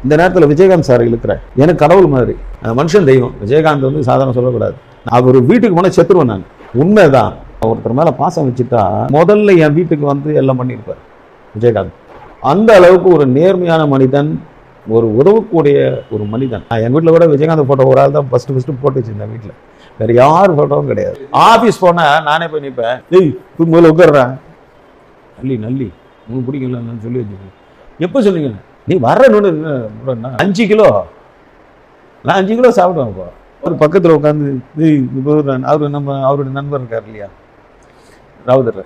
இந்த நேரத்தில் விஜயகாந்த் சார் இழுக்கிறேன், எனக்கு கடவுள் மாதிரி. மனுஷன் தெய்வம். விஜயகாந்த் வந்து சாதாரண சொல்லக்கூடாது. அவர் வீட்டுக்கு போனால் செத்துருவேன் நான். உண்மைதான். ஒருத்தர் மேலே பாசம் வச்சுட்டா முதல்ல என் வீட்டுக்கு வந்து எல்லாம் பண்ணியிருப்பார் விஜயகாந்த். அந்த அளவுக்கு ஒரு நேர்மையான மனிதன், ஒரு உதவக்கூடிய ஒரு மனிதன். எங்கள் வீட்டில் கூட விஜயகாந்த் ஃபோட்டோ ஒரு ஆள் தான் ஃபஸ்ட்டு போட்டு வச்சுருந்தேன் வீட்டில். வேறு யார் ஃபோட்டோவும் கிடையாது. ஆஃபீஸ் போனால் நானே போய் நிற்பேன். முதல்ல உட்காடுறேன். நல்லி உங்களுக்கு பிடிக்கலன்னு சொல்லி வச்சுக்கோங்க. எப்போ சொன்னீங்க? நீ வர்றன்னு 5 கிலோ, நான் 5 கிலோ சாப்பிடுவேன். இப்போ ஒரு பக்கத்தில் உட்காந்து அவருடைய நண்பர் இருக்கார் இல்லையா, ராவுதர்,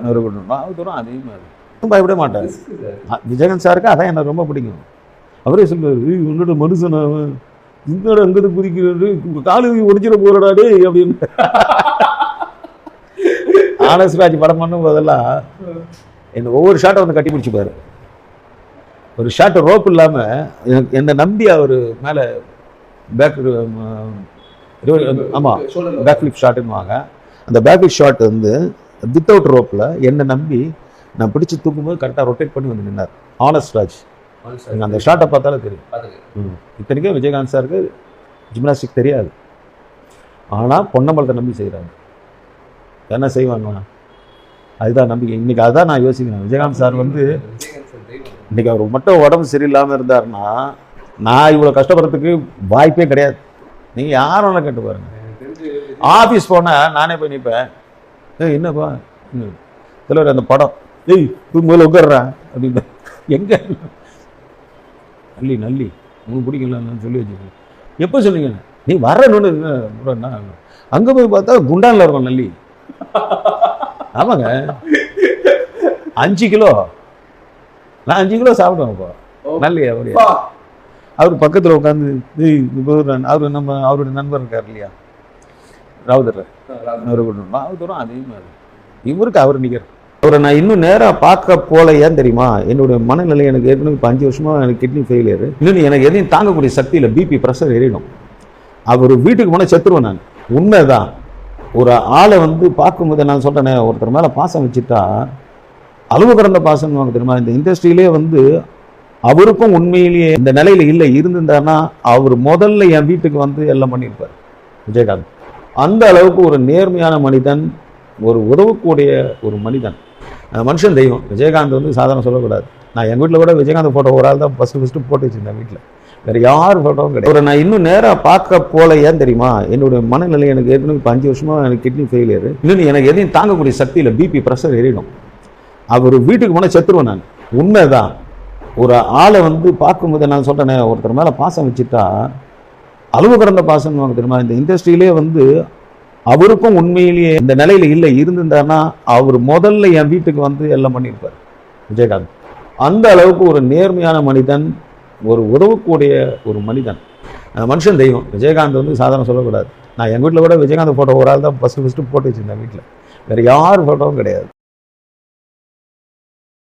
ராவுதரும் அதே மாதிரி பயப்பட மாட்டார். விஜயகாந்த் சாருக்கு அதான் எனக்கு ரொம்ப பிடிக்கும். அவரே சொல்லுவார், உன்னோட மனுஷன் இங்கோட அங்கே குதிக்கிறது காலு ஒடிச்சிட போறடாடே அப்படின்னு. ஆனஸ்ராஜ் படம் பண்ணும் போதெல்லாம் என்ன ஒவ்வொரு ஷாட்டை வந்து கட்டி பிடிச்சிப்பாரு. ஒரு ஷாட் ரோப் இல்லாமல் என்னை நம்பி அவர் மேலே பேக், ஆமாம் பேக் ஃபிளிப் ஷாட்டுன்னுவாங்க. அந்த பேக் ஃபிளிப் ஷாட் வந்து வித்தவுட் ரோப்பில் என்னை நம்பி நான் பிடிச்சி தூக்கும்போது கரெக்டாக ரொட்டேட் பண்ணி வந்து நின்னார் ஆனஸ்ராஜ். நீங்கள் அந்த ஷாட்டை பார்த்தாலும் தெரியும். இத்தனைக்கும் விஜயகாந்த் சாருக்கு ஜிம்னாஸ்டிக் தெரியாது, ஆனால் பொன்னம்பலத்தை நம்பி செய்கிறாங்க. என்ன செய்வாங்களா, அதுதான் நம்பிக்கை. இன்றைக்கி அதுதான் நான் யோசிக்கிறேன். விஜயகாந்த் சார் வந்து இன்றைக்கி அவர் மட்டும் உடம்பு சரியில்லாமல் இருந்தாருன்னா நான் இவ்வளோ கஷ்டப்படுறதுக்கு வாய்ப்பே கிடையாது. நீங்கள் யாரும் வேணாலும் கேட்டு பாருங்க. ஆஃபீஸ் போனால் நானே போய் நிற்பேன். என்னப்பா தலைவர் அந்த படம், முதல்ல உட்காடுறேன் அப்படின்னு. எங்கே நல்லி உங்களுக்கு பிடிக்கலன்னு சொல்லி வச்சுக்கோங்க. எப்போ சொன்னீங்க? நீ வர்றன்னு அங்கே போய் பார்த்தா குண்டானில் இருக்கும் நல்லி. ஆமாங்க, 5 கிலோ, நான் 5 கிலோ சாப்பிடுவேன். இப்போ நல்லி அவர் பக்கத்தில் உட்காந்து அவருடைய நண்பர் இருக்கார் இல்லையா, ராவுதர், ராவுதரும் அதே மாதிரி. இவருக்கு அவர் நிற்கிறார். அவரை நான் இன்னும் நேராக பார்க்க போல. ஏன் தெரியுமா? என்னுடைய மனநிலை எனக்கு ஏற்கனவே இப்போ 5 வருஷமாக எனக்கு கிட்னி ஃபெயிலியர். இன்னும் எனக்கு எதையும் தாங்கக்கூடிய சக்தியில் பிபி ப்ரெஷர் ஏறிடும். அவர் வீட்டுக்கு போனால் செத்துருவேன் நான். உண்மைதான். ஒரு ஆளை வந்து பார்க்கும்போது நான் சொல்கிறேனே, ஒருத்தர் மேலே பாசம் வச்சுட்டா அளவு கடந்த பாசம் வாங்க தெரியுமா? இந்த இண்டஸ்ட்ரியிலே வந்து அவருக்கும் உண்மையிலேயே இந்த நிலையில் இல்லை இருந்திருந்தாருன்னா அவர் முதல்ல என் வீட்டுக்கு வந்து எல்லாம் பண்ணியிருப்பார் விஜயகாந்த். அந்த அளவுக்கு ஒரு நேர்மையான மனிதன், ஒரு உதவக்கூடிய ஒரு மனிதன். மனுஷன் தெய்வம். விஜயகாந்த் வந்து சாதாரண சொல்லக்கூடாது. நான் எங்கள் வீட்டில் கூட விஜயகாந்த் ஃபோட்டோ ஒரு ஆள் தான் ஃபஸ்ட்டு போட்டு வச்சுருந்தேன் வீட்டில். வேறு யார் ஃபோட்டோவும் கிடையாது. அவரை நான் இன்னும் நேராக பார்க்க போல. ஏன் தெரியுமா? என்னுடைய மனநிலை எனக்கு ஏற்கனவே இப்போ 5 வருஷமாக எனக்கு கிட்னி ஃபெயிலியர். இன்னும் எனக்கு எதையும் தாங்கக்கூடிய சக்தியில் பிபி ப்ரெஷர் ஏறிடும். அவர் வீட்டுக்கு போனால் செத்துருவேன் நான். உண்மைதான். ஒரு ஆளை வந்து பார்க்கும்போது நான் சொல்கிறேனே, ஒருத்தர் மேலே பாசம் வச்சுட்டா அளவு கடந்த பாசம் வாங்க தெரியுமா? இந்த இண்டஸ்ட்ரியிலே வந்து அவருக்கும் உண்மையிலேயே இந்த நிலையில் இல்லை இருந்திருந்தாருன்னா அவர் முதல்ல என் வீட்டுக்கு வந்து எல்லாம் பண்ணியிருப்பார் விஜயகாந்த். அந்த அளவுக்கு ஒரு நேர்மையான மனிதன், ஒரு உதவக்கூடிய ஒரு மனிதன். மனுஷன் தெய்வம். விஜயகாந்த் வந்து சாதாரண சொல்லக்கூடாது. நான் எங்கள் வீட்டில் கூட விஜயகாந்த் ஃபோட்டோ ஒரு ஆள் தான் ஃபஸ்ட்டு போட்டு வச்சுருந்தேன் வீட்டில். வேறு யார் ஃபோட்டோவும் கிடையாது.